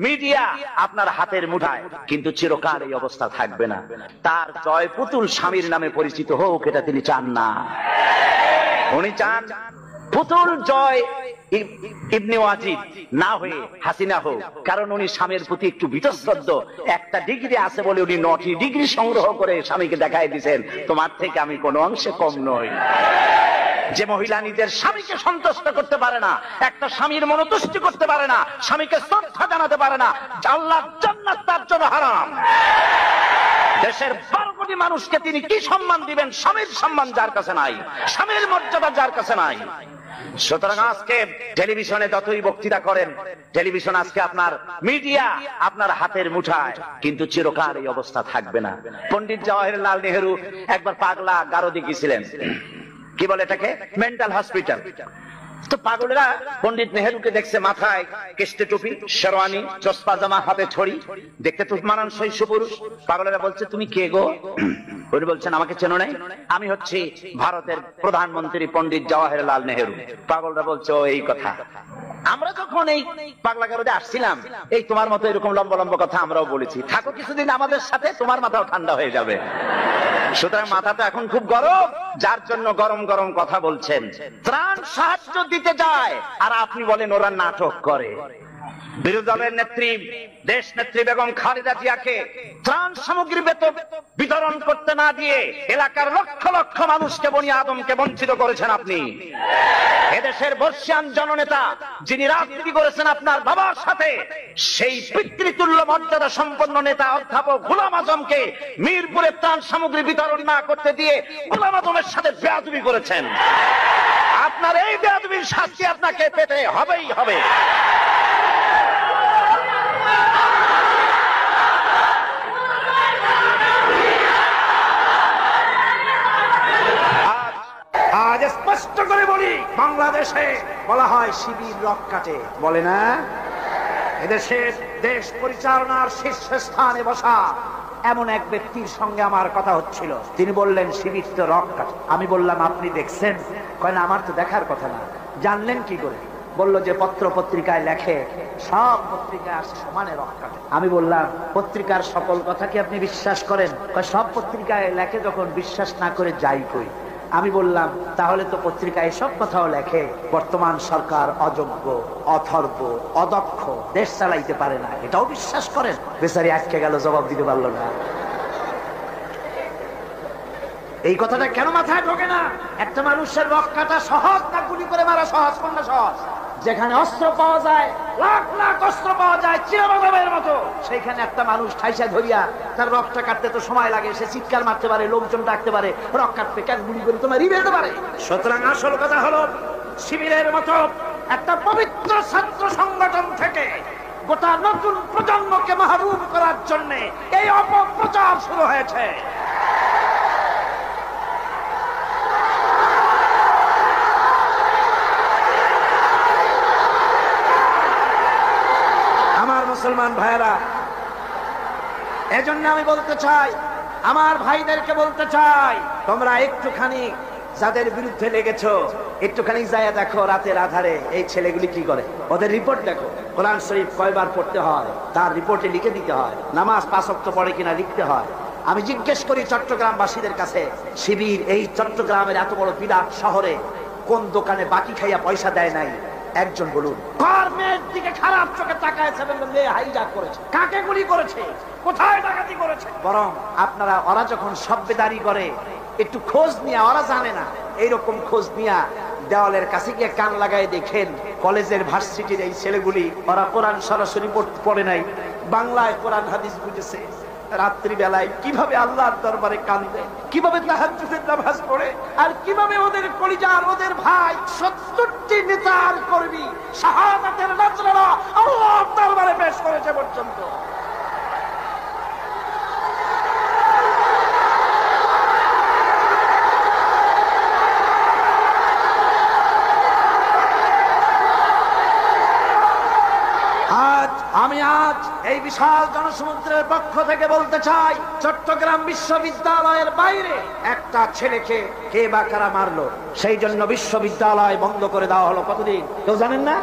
Media আপনার হাতের মুঠায়, কিন্তু চিরকাল এই অবস্থা থাকবে না। তার জয় পুতুল স্বামীর নামে পরিচিত হোক, এটা তিনি চান না। উনি চান পুতুল জয় ইবনে ওয়াজিদ না হয়ে হাসিনা হোক, কারণ উনি স্বামীর প্রতি একটু বীতশ্রদ্ধ। একটা ডিগ্রি আছে বলে উনি 9টি ডিগ্রি সংগ্রহ করে স্বামীকে দেখাই দিয়েছেন, তোমার থেকে আমি কোনো অংশে কম নই। যে মহিলা নিজের স্বামীকে সন্তুষ্ট করতে পারে না, একটা স্বামীর মনোতুষ্টি করতে পারে না, স্বামীকে শ্রদ্ধা জানাতে পারে না, আল্লাহর জান্নাত তার জন্য হারাম। দেশের 12 কোটি মানুষকে তিনি কি সম্মান দিবেন? স্বামীর সম্মান যার কাছে নাই, স্বামীর মর্যাদা যার কাছে নাই। সুতরাং আজকে টেলিভিশনে যতই বক্তৃতা করেন, টেলিভিশন আজকে আপনার মিডিয়া আপনার হাতের মুঠায়, কিন্তু চিরকাল এই অবস্থা থাকবে না। পণ্ডিত জওয়াহরলাল নেহেরু একবার পাগলা গারদে গিয়েছিলেন, কি বলে এটাকে, মেন্টাল হসপিটাল। তো পাগলেরা পণ্ডিত নেহেরুকে দেখছে মাথায় কেষ্টে টুপি, শেরওয়ানি, চশমা জামা, হাতে ছড়ি, দেখতে তো মানানসই সুপুরুষ। পাগলেরা বলছে তুমি কে গো? উনি বলছেন আমাকে চেনো নাই, আমি হচ্ছি ভারতের প্রধানমন্ত্রী পণ্ডিত জওয়াহরলাল নেহেরু। পাগলরা বলছে ও এই কথা। আমরা যখন এই পাগলা গারদে আসছিলাম, এই তোমার মতো এরকম লম্বা লম্বা কথা আমরাও বলেছি, থাকো কিছুদিন আমাদের সাথে, তোমার মাথাও ঠান্ডা হয়ে যাবে। সুতরাং মাথাটা এখন খুব গরম, যার জন্য গরম গরম কথা বলছেন। ত্রাণ সাহায্য দিতে যায় আর আপনি বলেন ওরা নাটক করে। বিরোধী দলের নেত্রী, দেশ নেত্রী বেগম খালেদা জিয়াকে ত্রাণ সামগ্রী বিতরণ করতে না দিয়ে এলাকার লক্ষ লক্ষ মানুষকে, বনি আদমকে বঞ্চিত করেছেন আপনি। এদেশের বর্ষিয়ান জননেতা যিনি রাজনীতি করেছেন আপনার বাবার সাথে, সেই পিতৃতুল্য মর্যাদা সম্পন্ন নেতা অধ্যাপক গোলাম আজমকে মিরপুরে ত্রাণ সামগ্রী বিতরণ না করতে দিয়ে গোলাম আজমের সাথে বেয়াদবি করেছেন। আপনার এই বেয়াদবির শাস্তি আপনাকে পেতে হবেই হবে। আজ স্পষ্ট করে বলি, বাংলাদেশে বলা হয় শিবির রক কাটে, বলে না? এদেশের দেশ পরিচালনার শীর্ষস্থানে বসা এমন এক ব্যক্তির সঙ্গে আমার কথা হচ্ছিল, তিনি বললেন শিবির তো রক কাটে। আমি বললাম আপনি দেখছেন? কয় না, আমার তো দেখার কথা না। জানলেন কি করে? বললো যে পত্র পত্রিকায় লেখে, সব পত্রিকায় আসে সমানে রক কাটে। আমি বললাম পত্রিকার সকল কথা কি আপনি বিশ্বাস করেন? কয় সব পত্রিকায় লেখে, যখন বিশ্বাস না করে যাই কই। আমি বললাম তাহলে তো পত্রিকায় সব কথাও লেখে বর্তমান সরকার অযোগ্য, অথর্ব, অদক্ষ, দেশ চালাইতে পারে না, এটাও বিশ্বাস করেন? বেচারি আটকে গেল, জবাব দিতে পারলো না। এই কথাটা কেন মাথায় ঢোকে না? একটা মানুষের রক কাটা সহজ না গুলি করে মারা সহজ? কোনটা সহজ? যেখানে অস্ত্র পাওয়া যায়, লাখ লাখ অস্ত্র পাওয়া যায় চিরবাদামের মতো, সেইখানে একটা মানুষ ঠাইসা ধরিয়া তার রক্তটা কাটতে তো সময় লাগে, সে চিৎকার মারতে পারে, লোকজন ডাকতে পারে, রক কাটতে কেন গুলি করে তোমার রিবেতে পারে? সুতরাং আসল কথা হলো, শিবিরের মতো একটা পবিত্র ছাত্র সংগঠন থেকে গোটা নতুন প্রজন্মকে মাহরুম করার জন্য এই অপপ্রচার শুরু হয়েছে। মুসলমান ভাইরা, এজন্য আমি বলতে চাই, আমার ভাইদেরকে বলতে চাই, তোমরা একটুখানি যাদের বিরুদ্ধে লেগেছো, একটুখানি যায়া দেখো রাতের আধারে এই ছেলেগুলি কি করে, ওদের রিপোর্ট দেখো। কোরআন শরীফ কয়বার পড়তে হয় তার রিপোর্টে লিখে দিতে হয়, নামাজ 5 ওয়াক্ত পড়ে কিনা লিখতে হয়। আমি জিজ্ঞেস করি চট্টগ্রামবাসীদের কাছে, শিবির এই চট্টগ্রামের এত বড় বিরাট শহরে কোন দোকানে বাকি খাইয়া পয়সা দেয় নাই? একজন বলুন। কার মেয়ের দিকে খারাপ চোখে তাকায়ছে, মেয়ে হাইজাক করেছে, কাকে গুলি করেছে, কোথায় ডাকাতি করেছে? বরং আপনারা ওরা যখন সভ্যদারি করে একটু খোঁজ নিয়ে, ওরা জানে না, এইরকম খোঁজ নিয়ে দেওয়ালের কাছে গিয়ে কান লাগায় দেখেন কলেজের ভার্সিটির এই ছেলেগুলি, ওরা কোরআন সরাসরি পড়ে নাই, বাংলায় কোরআন হাদিস বুঝেছে, রাত্রি বেলায় কিভাবে আল্লাহর দরবারে কাঁদে, কিভাবে তাহাজ্জুদের নামাজ পড়ে, আর কিভাবে ওদের কলিজার, ওদের ভাই 70টি নেতার কর্মী শাহাদাতের নাজরানা আল্লাহর দরবারে পেশ করেছে পর্যন্ত। আমি আজ এই বিশাল জনসমুদ্রের পক্ষ থেকে বলতে চাই, চট্টগ্রাম বিশ্ববিদ্যালয়ের বাইরে একটা ছেলেকে কে বা কারা মারলো, সেই জন্য বিশ্ববিদ্যালয় বন্ধ করে দেওয়া হলো। কতদিন কেউ জানেন না?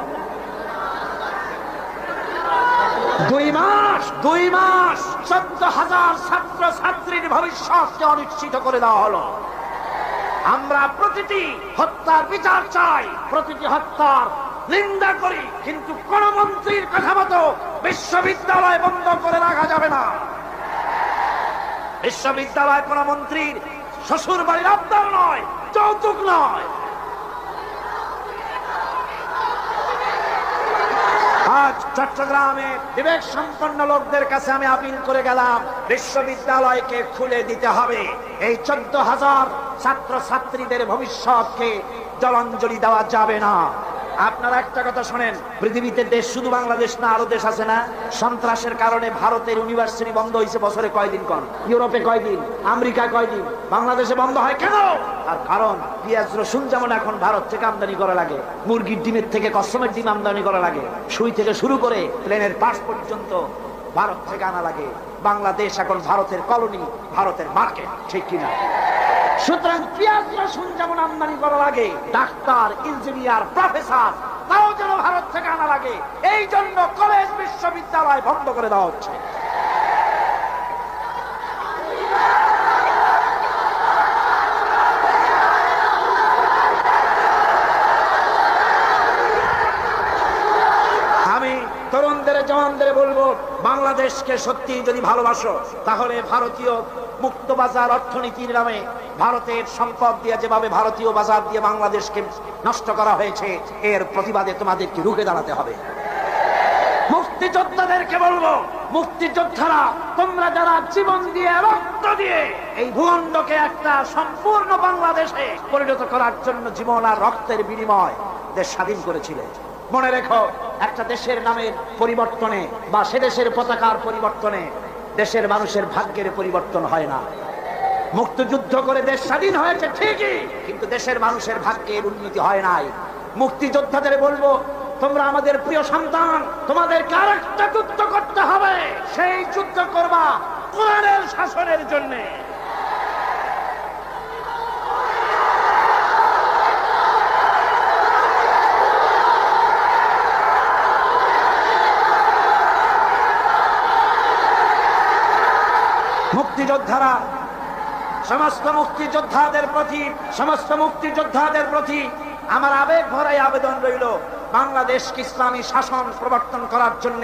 2 মাস 14,000 ছাত্র ছাত্রীর ভবিষ্যৎকে অনিশ্চিত করে দেওয়া হলো। আমরা প্রতিটি হত্যার বিচার চাই, প্রতিটি হত্যার নিন্দা করি, কিন্তু কোন মন্ত্রীর কথা মতো বিশ্ববিদ্যালয় বন্ধ করে রাখা যাবে না। বিশ্ববিদ্যালয় কোন মন্ত্রীর শ্বশুর বাড়ির আবদার নয়, যৌতুক নয়। আজ চট্টগ্রামে বিবেক সম্পন্ন লোকদের কাছে আমি আপিল করে গেলাম, বিশ্ববিদ্যালয়কে খুলে দিতে হবে। এই 14,000 ছাত্র ছাত্রীদের ভবিষ্যৎকে জলাঞ্জলি দেওয়া যাবে না। আপনারা একটা কথা শোনেন, পৃথিবীতে দেশ শুধু বাংলাদেশ না, আরো দেশ আছে না? সন্ত্রাসের কারণে ভারতের ইউনিভার্সিটি বন্ধ হয়েছে বছরে কয়দিন? কোন ইউরোপে কয়দিন, আমেরিকা কয়দিন, বাংলাদেশে বন্ধ হয় কেন? আর কারণ পেঁয়াজ রসুন যেমন এখন ভারত থেকে আমদানি করা লাগে, মুরগির ডিমের থেকে কসমের ডিম আমদানি করা লাগে, সুই থেকে শুরু করে প্লেনের পার্টস পর্যন্ত ভারত থেকে আনা লাগে। বাংলাদেশ এখন ভারতের কলোনি, ভারতের মার্কেট, ঠিক কিনা? সুতরাং পেঁয়াজ রসুন যেমন আমদানি করা লাগে, ডাক্তার, ইঞ্জিনিয়ার, প্রফেসর তাও যেন ভারত থেকে আনা লাগে। এই জন্য কলেজ বিশ্ববিদ্যালয় বন্ধ করে দেওয়া হচ্ছে। আমি তরুণদের, জওয়ানদের বলবো, বাংলাদেশকে সত্যি যদি ভালোবাসো তাহলে ভারতীয় মুক্ত বাজার অর্থনীতির নামে ভারতের সম্পদ দিয়ে যেভাবে ভারতীয় বাজার দিয়ে বাংলাদেশকে নষ্ট করা হয়েছে, এর প্রতিবাদে তোমাদেরকে রুখে দাঁড়াতে হবে। মুক্তিযোদ্ধাদেরকে বলবো, মুক্তিযোদ্ধারা তোমরা যারা জীবন দিয়ে, রক্ত দিয়ে এই ভূখণ্ডকে একটা সম্পূর্ণ বাংলাদেশে পরিণত করার জন্য জীবন আর রক্তের বিনিময় দেশ স্বাধীন করেছিলে, মনে রেখো, একটা দেশের নামের পরিবর্তনে বা সে দেশের পতাকার পরিবর্তনে দেশের মানুষের ভাগ্যের পরিবর্তন হয় না। মুক্তিযুদ্ধ করে দেশ স্বাধীন হয়েছে ঠিকই, কিন্তু দেশের মানুষের ভাগ্যের উন্নতি হয় নাই। মুক্তিযোদ্ধাদের বলবো, তোমরা আমাদের প্রিয় সন্তান, তোমাদেরকে আরেকটা যুদ্ধ করতে হবে। সেই যুদ্ধ করবা কোরআনের শাসনের জন্য। মুক্তিযোদ্ধারা, সমস্ত মুক্তিযোদ্ধাদের প্রতি আমার আবেগ ভরাই আবেদন রইল, বাংলাদেশকে ইসলামী শাসন প্রবর্তন করার জন্য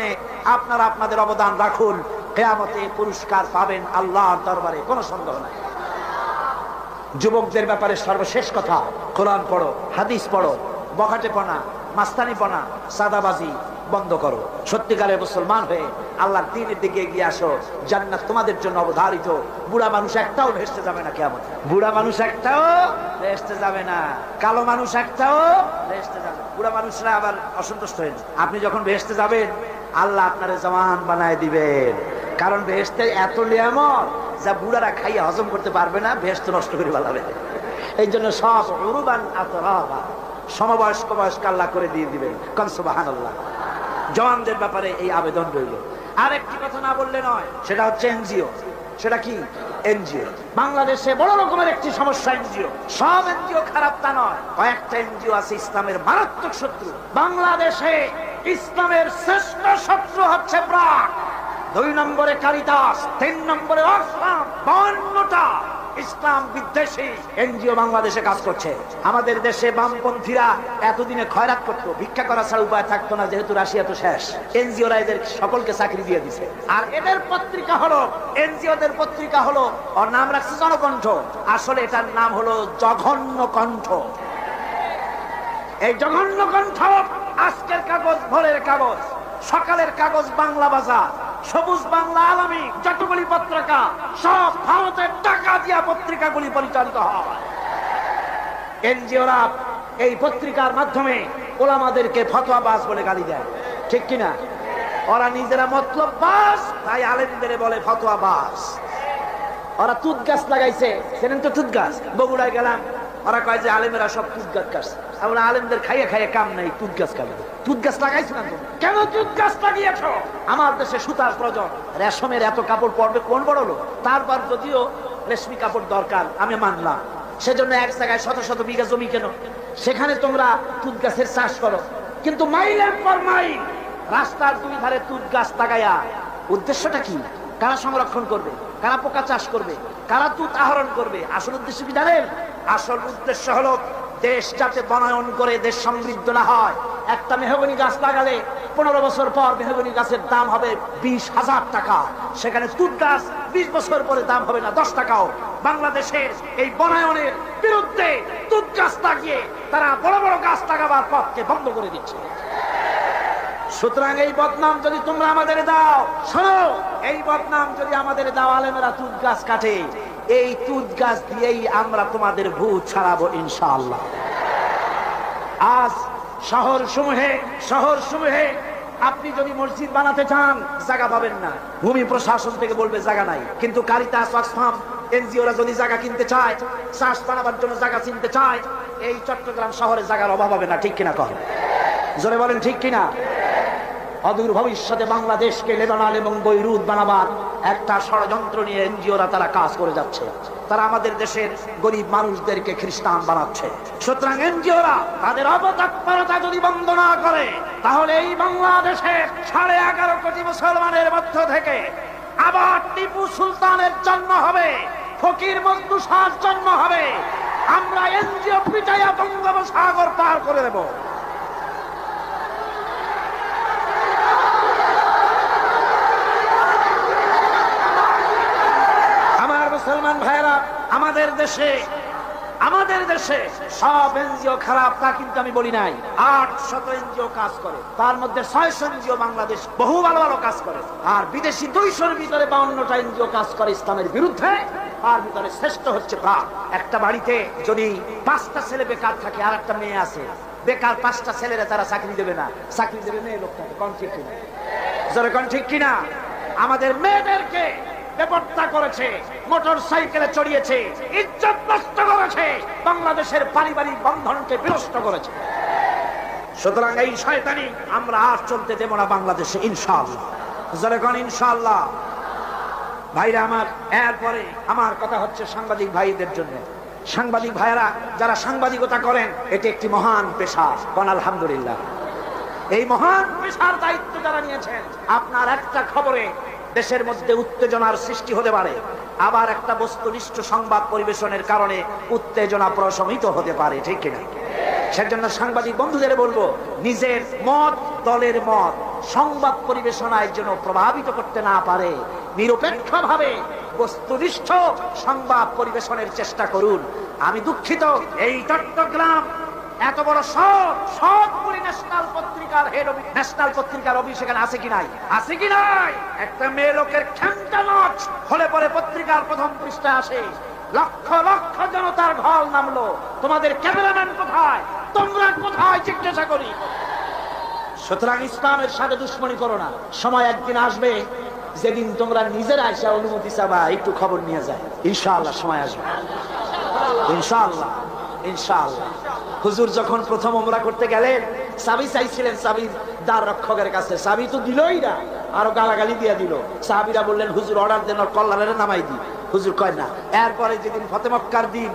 আপনারা আপনাদের অবদান রাখুন। কিয়ামতে পুরস্কার পাবেন আল্লাহর দরবারে, কোনো সন্দেহ নাই। যুবকদের ব্যাপারে সর্বশেষ কথা, কোরআন পড়ো, হাদিস পড়ো, বখাটেপনা, মাস্তানিপনা, সাদাবাজি বন্ধ করো। সত্যিকারের মুসলমান হয়ে আল্লাহর দ্বীনের দিকে এগিয়ে আসো। জান্নাত তোমাদের জন্য অবধারিত। বুড়া মানুষ একটাও ভেস্তে যাবে না কিয়ামতে। বুড়া মানুষ একটাও ভেস্তে যাবে না, কালো মানুষ একটাও ভেস্তে যাবে। বুড়া মানুষরা আবার অসন্তুষ্ট হয়ে, আপনি যখন ভেস্তে যাবেন আল্লাহ আপনারে জওয়ান বানায় দিবেন। কারণ ভেস্তে এত নিয়ামত যা বুড়ারা খাইয়া হজম করতে পারবে না, ভেস্ত নষ্ট করে ফেলাবে। এই জন্য সব উরুবান আতরাবা, সমবয়স্ক বয়স্ক আল্লাহ করে দিয়ে দিবেন। কান সুবহানাল্লাহ। জওয়ানদের ব্যাপারে এই আবেদন রইল। আরেকটি কথা না বললে নয়, সেটা হচ্ছে এনজিও। সেটা কি? এনজিও বাংলাদেশে বড় রকমের একটি সমস্যা। এনজিও, সব এনজিও খারাপ তা নয়, কয়েকটা এনজিও আছে ইসলামের মারাত্মক শত্রু। বাংলাদেশে ইসলামের শ্রেষ্ঠ শত্রু হচ্ছে ব্র্যাক, 2 নম্বরে কারিতাস, 3 নম্বরে অক্সফাম। 52টা ইসলাম বিদ্বেষী এনজিও বাংলাদেশে কাজ করছে। আমাদের দেশে বামপন্থীরা এতদিনে খয়রাত করতো, ভিক্ষা করা ছাড়া উপায় থাকতো না, যেহেতু রাশিয়া তো শেষ। এনজিওরা এদের সকলকে চাকরি দিয়ে দিছে। আর এদের পত্রিকা হলো, এনজিওদের পত্রিকা হলো, ওর নাম রাখছে জনকণ্ঠ, আসলে এটার নাম হলো জঘন্য কণ্ঠ। এই জঘন্য কণ্ঠ আজকের কাগজ, ভোরের কাগজ, সকালের কাগজ, বাংলা বাজার, সবুজ বাংলা, আলামী, যতগুলি পত্রিকা সব ভারতের টাকা দিয়া পত্রিকাগুলি পরিচালিত হয়। এনজিওরা এই পত্রিকার মাধ্যমে ওলামাদেরকে ফতোয়াবাজ বলে গালি দেয়, ঠিক কিনা? ওরা নিজেরা মতলববাজ, তাই আলেমদের বলে ফতোয়াবাজ। ওরা তুত গাছ লাগাইছে, সেদিন তো তুত গাছ, বগুড়ায় গেলাম, ওরা কয় যে আলেমেরা সব তুত গাছ কাটছে। আমরা আলেমদের খাইয়ে খাইয়ে কাম নাই, তুত গাছ কাটবে। তুত গাছ লাগাইছি না, কেন তুত গাছ লাগিয়েছ? আমার দেশে সুতার প্রয়োজন, রেশমের এত কাপড় পরবে কোন বড় লোক? তারপর যদিও রেশমি কাপড় দরকার, আমি মানলাম, সেজন্য এক জায়গায় শত শত বিঘা জমি কেন, সেখানে তোমরা তুত গাছের চাষ করো। কিন্তু মাইলের পর মাইল রাস্তার দুই ধারে তুত গাছ লাগায়া উদ্দেশ্যটা কি? কারা সংরক্ষণ করবে, কারা পোকা চাষ করবে, কারা তুত আহরণ করবে? আসল উদ্দেশ্য কি জানেন? আসল উদ্দেশ্য হলো দেশ যাতে বনায়ন করে দেশ সমৃদ্ধ না হয়। একটা মেহগনি গাছ লাগালে 15 বছর পর মেহগনি গাছের দাম হবে 20,000 টাকা, সেখানে তুত গাছ 20 বছর পরে দাম হবে না 10 টাকাও। বাংলাদেশের এই বনায়নের বিরুদ্ধে তুত গাছ লাগিয়ে তারা বড় বড় গাছ লাগাবার পথকে বন্ধ করে দিচ্ছে। সুতরাং এই বদনাম যদি তোমরা আমাদের দাও, শোনো, এই বদনাম যদি আমাদের দাও, আলেমেরা তুত গাছ কাটে, এই তুত গাছ দিয়েই আমরা তোমাদের ভূত ছাড়াবো ইনশাআল্লাহ। আজ শহর সমূহে আপনি যদি মসজিদ বানাতে চান জায়গা পাবেন না, ভূমি প্রশাসন থেকে বলবে জায়গা নাই। কিন্তু কারিতাস, অক্সফাম, এনজিওরা যদি জায়গা কিনতে চায়, চাষ বানাবার জন্য জায়গা কিনতে চায়, এই চট্টগ্রাম শহরে জায়গার অভাব হবে না। ঠিক কিনা কন? জোরে বলেন ঠিক কিনা? অদূর ভবিষ্যতে বাংলাদেশকে লেবানন এবং বৈরুত বানাবার একটা ষড়যন্ত্র নিয়ে এনজিওরা তারা কাজ করে যাচ্ছে। তারা আমাদের দেশের গরিব মানুষদেরকে খ্রিস্টান বানাচ্ছে। সুতরাং এনজিওরা তাদের অপতৎপরতা যদি বন্ধ না করে, তাহলে এই বাংলাদেশের 11.5 কোটি মুসলমানের মধ্য থেকে আবার টিপু সুলতানের জন্ম হবে, ফকির মজনু শাহর জন্ম হবে। আমরা এনজিও পিটাইয়া বঙ্গোপসাগর পার করে দেব। মুসলমান ভাইরা, আমাদের দেশে সব এনজিও খারাপ তা কিন্তু আমি বলি নাই। 800 এনজিও কাজ করে, তার মধ্যে 600 এনজিও বাংলাদেশ বহু ভালো ভালো কাজ করে, আর বিদেশি 200-র ভিতরে 52টা এনজিও কাজ করে ইসলামের বিরুদ্ধে। তার ভিতরে শ্রেষ্ঠ হচ্ছে প্রাণ। একটা বাড়িতে যদি 5টা ছেলে বেকার থাকে আর একটা মেয়ে আছে, বেকার 5টা ছেলেরা তারা চাকরি দেবে না, চাকরি দেবে মেয়ে লোকটাকে। কোন ঠিক কিনা? জোরে কোন ঠিক কিনা? আমাদের মেয়েদেরকে বেপরদা করেছে, মোটর সাইকেলে চড়িয়েছে, ইজ্জত নষ্ট করেছে, বাংলাদেশের পারিবারিক বন্ধনকে বিনষ্ট করেছে। সুতরাং এই শয়তানি আমরা আর চলতে দেব না বাংলাদেশে ইনশাআল্লাহ। যখন ইনশাআল্লাহ ভাইরা আমার, এরপরে আমার কথা হচ্ছে সাংবাদিক ভাইদের জন্য। সাংবাদিক ভাইরা যারা সাংবাদিকতা করেন, এটি একটি মহান পেশা। কোন আলহামদুলিল্লাহ। এই মহান পেশার দায়িত্ব যারা নিয়েছেন, আপনার একটা খবরে দেশের মধ্যে উত্তেজনার সৃষ্টি হতে পারে, আবার একটা বস্তুনিষ্ঠ সংবাদ পরিবেশনের কারণে উত্তেজনা প্রশমিত হতে পারে। ঠিক কিনা? সেজন্য সাংবাদিক বন্ধুদের বলবো, নিজের মত, দলের মত সংবাদ পরিবেশনায় যেন প্রভাবিত করতে না পারে, নিরপেক্ষভাবে বস্তুনিষ্ঠ সংবাদ পরিবেশনের চেষ্টা করুন। আমি দুঃখিত, এই চট্টগ্রাম এত বড় সবগুলি ন্যাশনাল পত্রিকার অফিস সেখানে আছে কি নাই? আছে কি নাই? একটা মেয়ে লোকের খেমটা নচ হলে পরে পত্রিকার প্রথম পৃষ্ঠায় আসে, লক্ষ লক্ষ জনতার ঢল নামলো, তোমাদের ক্যামেরাম্যান কোথায়, তোমরা কোথায় জিজ্ঞাসা করি। সুতরাং ইসলামের সাথে দুশ্মনী করো না। সময় একদিন আসবে যেদিন তোমরা নিজেরা এসে অনুমতি চাবা একটু খবর নিয়ে যায়। ইনশাআল্লাহ সময় আসবে, ইনশাআল্লাহ ইনশাআল্লাহ। হুজুর যখন প্রথম ওমরা করতে গেলেন, চাবি চাইছিলেন চাবির দ্বার রক্ষকের কাছে, চাবি তো দিলই না, আরো গালাগালি দিয়ে দিল। সাহাবীরা বললেন, হুজুর অর্ডার দেন, ওর কল্লারে নামাই দি। হুজুর কয় না। এরপরে যেদিন ফতে মক্কার দিন,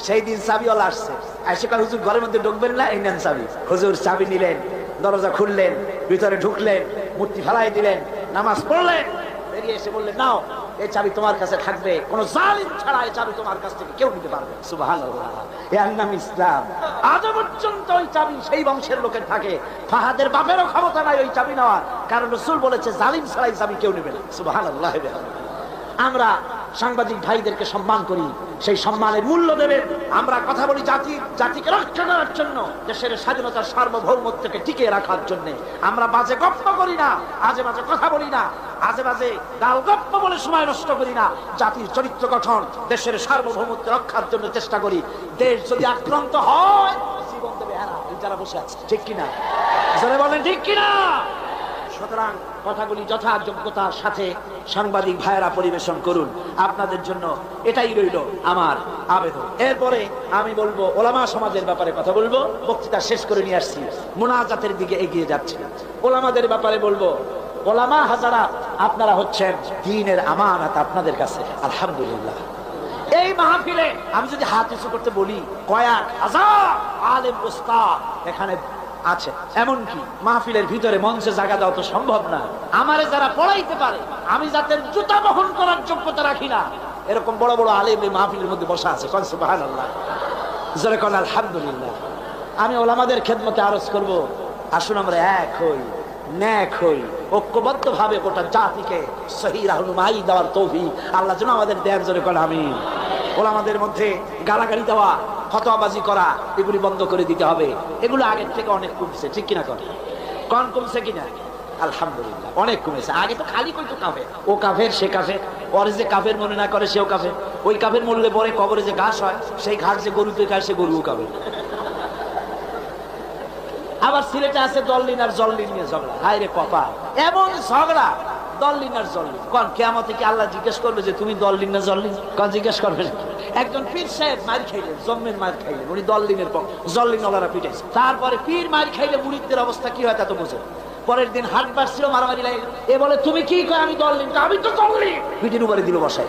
সেই দিন চাবিওয়ালা আসছে, এসে কয়, হুজুর ঘরের মধ্যে ঢুকবেন না, এই নেন চাবি। হুজুর চাবি নিলেন, দরজা খুললেন, ভিতরে ঢুকলেন, মূর্তি ফেলাই দিলেন, নামাজ পড়লেন, বেরিয়ে এসে বললেন, নাও এই চাবি তোমার কাছে থাকবে, কোন জালিম ছাড়া এই চাবি তোমার কাছ থেকে কেউ নিতে পারবে। সুবহানাল্লাহ, এর নাম ইসলাম। আজ পর্যন্ত ওই চাবি সেই বংশের লোকের থাকে। ফাহাদের বাপেরও ক্ষমতা নাই ওই চাবি নেওয়ার, কারণ রাসূল বলেছে জালিম ছাড়া এই চাবি কেউ নেবে না। সুবহানাল্লাহ। আমরা সাংবাদিক ভাইদেরকে সম্মান করি, সেই সম্মানের মূল্য দেবেন। আমরা কথা বলি জাতিকে রক্ষা করার জন্য, দেশের স্বাধীনতার সার্বভৌমত্বকে টিকিয়ে রাখার জন্য। আমরা বাজে গপ্প করি না, আজে বাজে কথা বলি না, আজে বাজে গাল গপ্প বলে সময় নষ্ট করি না। জাতির চরিত্র গঠন, দেশের সার্বভৌমত্ব রক্ষার জন্য চেষ্টা করি। দেশ যদি আক্রান্ত হয়, জীবন দেবে এরা, যারা বসে আছে। ঠিক কিনা? যারা বলেন ঠিক কিনা? সুতরাং কথাগুলি যথাযোগ্যতার সাথে সাংবাদিক ভাইয়েরা পরিবেশন করুন। আপনাদের জন্য এটাই রইল আমার আবেদন। এরপরে আমি বলবো, ওলামা সমাজের ব্যাপারে কথা বলবো। বক্তৃতা শেষ করে নিয়ে আসছি, মুনাজাতের দিকে এগিয়ে যাচ্ছি। ওলামাদের ব্যাপারে বলবো, ওলামা হাজারা আপনারা হচ্ছেন দ্বীনের আমানত আপনাদের কাছে। আলহামদুলিল্লাহ, এই মাহফিলে আমি যদি হাত উঁচু করতে বলি, কয়েক হাজার আলেম উস্তাদ এখানে আছে। এমনকি মাহফিলের ভিতরে মঞ্চে জায়গা দেওয়া তো সম্ভব না। আমারে যারা পড়াইতে পারে, আমি যাদের জুতা বহন করার যোগ্যতা রাখি না, এরকম বড় বড় আলেম এই মাহফিলের মধ্যে বসা আছে। কোন সুবহানাল্লাহ, জোরে কোন আলহামদুলিল্লাহ। আমি ওলামাদের খেদমতে আরজ করব, আসুন আমরা এক হই, ন্যাক হই, ঐক্যবদ্ধ ভাবে গোটা জাতিকে সহি রাহনুমাই দেওয়ার তৌফিক আল্লাহ যেন আমাদের দেন। জোরে কোন আমিন। ওলামাদের মধ্যে গালাগালি দেওয়া, ফতোয়াবাজি করা, এগুলি বন্ধ করে দিতে হবে। এগুলো আগের থেকে অনেক কমছে, ঠিক কিনা? কোন কমছে কিনা? আলহামদুলিল্লাহ অনেক কমেছে। আগে তো খালি কইতো কাফের, ও কাফের, সে কাফের, পরে যে কাফের মনে না করে সেও কাফের। ওই কাফের মরলে পরে কবরে যে ঘাস হয়, সেই ঘাস যে গরুতে খায় সে গরুও কাফের। আবার সিলেটে আছে দললিন আর জল্লিন নিয়ে ঝগড়া। হায় রে কপাল, এমন ঝগড়া দললিন আর জল্লিন। কোন কিয়ামতে কি আল্লাহ জিজ্ঞেস করবে যে তুমি দললিন না জল্লিন? কোন জিজ্ঞেস করবে? একজন পীর সাহেব মার খাইলেন, জম্মের মার খাইলেন, উনি দললিনের পক্ষ, জল্লিন ওলারা পিটাইছে। তারপরে পীর মার খাইলে মুরিদদের অবস্থা কি হয় তা তো বোঝে। পরের দিন হাট বাড়ছিল, মারামারি লাগে। এ বলে তুমি কি কয়? আমি দললিন। আমি তো দললিন। পিটির উপরে দিল বসাই।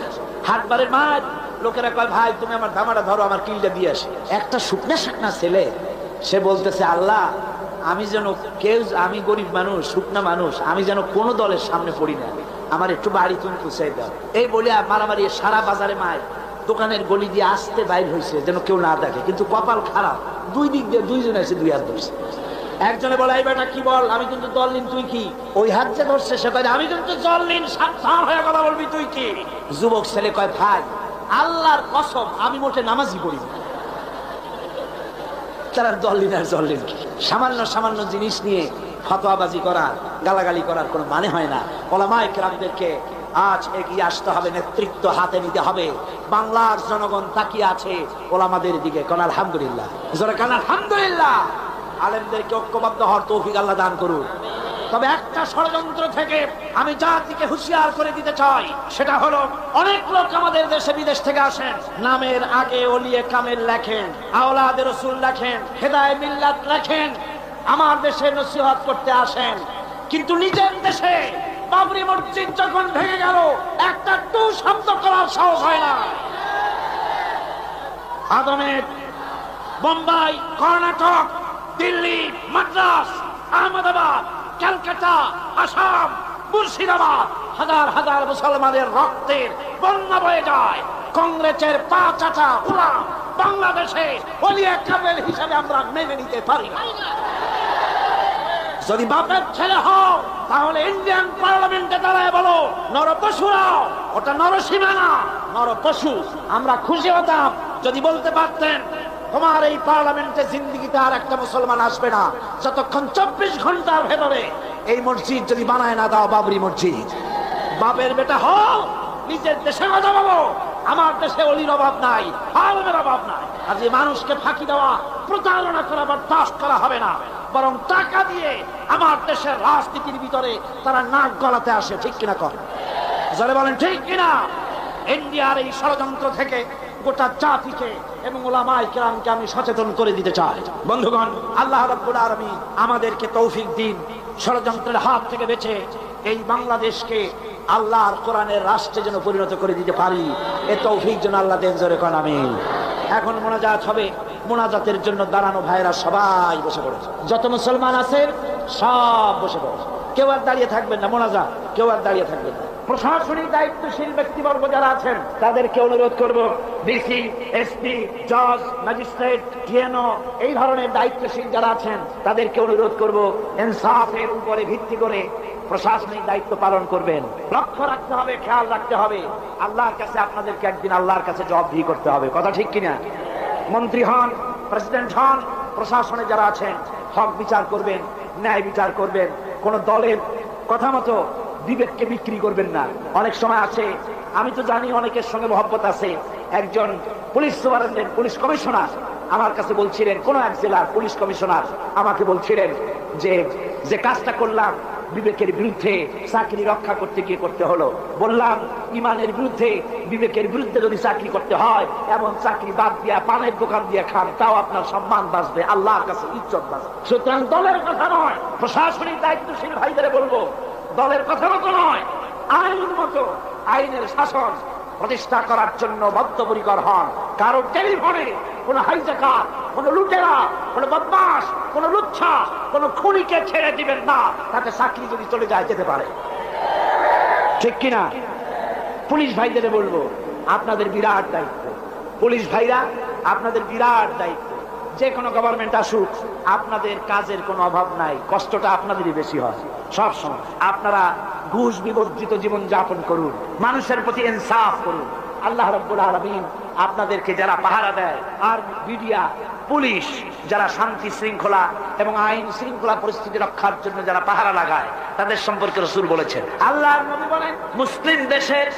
হাট বারের মার লোকেরা কয় ভাই তুমি আমার ধামাটা ধরো, আমার কিলটা দিয়ে আসি। একটা শুকনা শুকনা ছেলে, সে বলতেছে আল্লাহ আমি যেন কেউ, আমি গরিব মানুষ, শুকনা মানুষ, আমি যেন কোনো দলের সামনে পড়ি না, আমার একটু বাড়ি তুমি পুষাই দাও। এই বলে মারামারি সারা বাজারে মায় দোকানের গলি দিয়ে আসতে বাইর হয়েছে যেন কেউ না দেখে। কিন্তু কপাল খারাপ, দুই দিক দিয়ে দুইজন এসে দুই হাত ধরছে। একজনে বলে এই বেটা কি বল, আমি কিন্তু দললিন, তুই কি? ওই হাত যে ধরছে সে কয় আমি কিন্তু দললিন, সাবধান হয়ে কথা বলবি, তুই কি? যুবক ছেলে কয় ভাই আল্লাহর কসম আমি মোটে নামাজই পড়ি না। তারা দললিন আর জল্লিন কি? সামান্য সামান্য জিনিস নিয়ে ফতোয়াবাজি করা, গালাগালি করার কোনো মানে হয় না। ওলামায়ে কেরামদেরকে আজ এগিয়ে আসতে হবে, নেতৃত্ব হাতে নিতে হবে। বাংলার জনগণ তাকিয়ে আছে ওলামাদের দিকে। কোন আলহামদুলিল্লাহ, জোরে কোন আলহামদুলিল্লাহ। আলেমদেরকে ঐক্যবদ্ধ হওয়ার তৌফিক আল্লাহ দান করুন। তবে একটা ষড়যন্ত্র থেকে আমি জাতিকে হুঁশিয়ার করে দিতে চাই, সেটা হলো অনেক লোক আমাদের দেশে বিদেশ থেকে আসেন, নামের আগে ওলিয়ে কামেল লেখেন, আওলাদে রাসূল লেখেন, হেদায়ে মিল্লাত লেখেন, আমার দেশে নসিহত করতে আসেন, কিন্তু নিজের দেশে বাবরি মসজিদ যখন ভেঙে গেল একটা টু শব্দ করার সাহস হয় না। আদমের বোম্বাই, কর্ণাটক, দিল্লি, মাদ্রাস, আহমেদাবাদ, ক্যালকাটা, আসাম, মুর্শিদাবাদ, হাজার হাজার মুসলমানের রক্তের বন্যা বয়ে যায়। কংগ্রেসের পা চাটা ওরা বাংলাদেশে ওলিয়া কামেল হিসাবে আমরা মেনে নিতে পারি না। যদি বাপের ছেলে হও তাহলে ইন্ডিয়ান পার্লামেন্টে দাঁড়ায় বলো নরপশুরাও, ওটা নরসীমা না, নরপশু। আমরা খুশি হতাম যদি বলতে পারতেন তোমার এই পার্লামেন্টে জিন্দিগিতে আর একটা মুসলমান আসবে না যতক্ষণ 24 ঘন্টার ভেতরে এই মসজিদ যদি বানায় না দাও বাবরি মসজিদ। বাপের বেটা হও, নিজের দেশে কথা বলো, আমার দেশে অলির অভাব নাই, আলমের অভাব নাই। আর যে মানুষকে ফাঁকি দেওয়া, প্রতারণা করা বরদাস্ত করা হবে না, বরং টাকা দিয়ে আমার দেশের রাজনীতির ভিতরে তারা নাক গলাতে আসে। ঠিক কিনা কর? যারা বলেন ঠিক কিনা? ইন্ডিয়ার এই ষড়যন্ত্র থেকে গোটা জাতিকে এবং উলামায়ে কেরামকে আমি সচেতন করে দিতে চাই। বন্ধুগণ, আল্লাহ রাব্বুল আলামিন আমাদেরকে তৌফিক দিন ষড়যন্ত্রের হাত থেকে বেঁচে এই বাংলাদেশকে আল্লাহর কোরআনের রাষ্ট্রে যেন পরিণত করে দিতে পারি, এ তৌফিক যেন আল্লাহ দেন। জোরে কোন আমিন। এখন মোনাজাত হবে, মোনাজাতের জন্য দাঁড়ানো ভাইরা সবাই বসে পড়েছে, যত মুসলমান আছেন সব বসে পড়েছে, কেউ আর দাঁড়িয়ে থাকবেন না। মোনাজাত কেউ আর দাঁড়িয়ে থাকবেন না। প্রশাসনিক দায়িত্বশীল ব্যক্তিবর্গ যারা আছেন তাদেরকে অনুরোধ করব, ডিসি, এসপি, জজ, ম্যাজিস্ট্রেট, টিএনও, এই ধরনের দায়িত্বশীল যারা আছেন তাদেরকে অনুরোধ করব ইনসাফের উপরে ভিত্তি করে প্রশাসনিক দায়িত্ব পালন করবেন। লক্ষ্য রাখতে হবে, খেয়াল রাখতে হবে, আল্লাহর কাছে আপনাদেরকে একদিন আল্লাহর কাছে জবাবদিহি করতে হবে। কথা ঠিক কিনা? মন্ত্রী হন, প্রেসিডেন্ট হন, প্রশাসনে যারা আছেন হক বিচার করবেন, ন্যায় বিচার করবেন, কোন দলের কথা মতো বিবেককে বিক্রি করবেন না। অনেক সময় আছে, আমি তো জানি অনেকের সঙ্গে মহব্বত আছে, একজন পুলিশ সুপারিনটেন্ডেন্ট, পুলিশ কমিশনার আমার কাছে বলছিলেন, কোন এক জেলার পুলিশ কমিশনার আমাকে বলছিলেন যে যে কাজটা করলাম বিবেকের বিরুদ্ধে, চাকরি রক্ষা করতে গিয়ে করতে হলো। বললাম ইমানের বিরুদ্ধে, বিবেকের বিরুদ্ধে যদি চাকরি করতে হয় এমন চাকরি বাদ দিয়া পানের দোকান দিয়ে খান, তাও আপনার সম্মান বাঁচবে, আল্লাহর কাছে ইজ্জত বাঁচবে। সুতরাং দলের কথা নয়, প্রশাসনিক দায়িত্বশীল ভাইদের বলবো দলের কথা মতো নয়, আইন মতো আইনের শাসন প্রতিষ্ঠা করার জন্য বদ্ধপরিকর হন। কারো টেলিফোনে কোন হাইজাকার, কোন লুটেরা, কোন বদমাশ, কোন লুচ্ছা কোন খুনিকে ছেড়ে দিবেন না, তাতে চাকরি যদি চলে যায় যেতে পারে, ঠিক কিনা? পুলিশ ভাইদের বলবো, আপনাদের বিরাট দায়িত্ব। পুলিশ ভাইরা, আপনাদের বিরাট দায়িত্ব। যে কোনো গভর্নমেন্ট আসুক, আপনাদের কাজের কোনো অভাব নাই, কষ্টটা আপনাদেরই বেশি হয় সব সময়। আপনারা ঘুষ বিবর্জিত জীবন যাপন করুন, মানুষের প্রতি ইনসাফ করুন। আল্লাহ রাব্বুল আলামিন আপনাদেরকে যারা পাহারা দেয়, আর মিডিয়া, পুলিশ, যারা শান্তি শৃঙ্খলা এবং আইন শৃঙ্খলা পরিস্থিতি রক্ষার জন্য যারা পাহারা লাগায়, তাদের সম্পর্কে রাসূল বলেছেন, আল্লাহর নবী বলেন, মুসলিম দেশের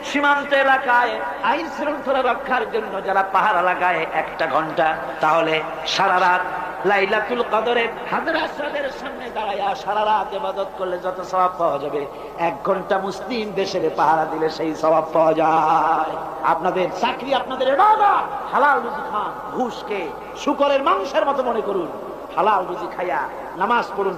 সীমান্ত এলাকায় আইন শৃঙ্খলা রক্ষার জন্য যারা পাহারা লাগায় 1টা ঘন্টা, তাহলে সারা রাত লাইলাতুল কদরে হাজর আসওয়াদের সামনে দাঁড়ায়া সারা রাত ইবাদত করলে যত সওয়াব পাওয়া যাবে, 1 ঘন্টা মুসলিম দেশের পাহারা দিলে সেই সওয়াব পাওয়া যায়। আপনাদের চাকরি, আপনাদের ইবাদত। হালাল রুজি খান, ঘুষকে শুকরের মাংসের মতো মনে করুন। হালাল রুজি খাইয়া নামাজ পড়ুন,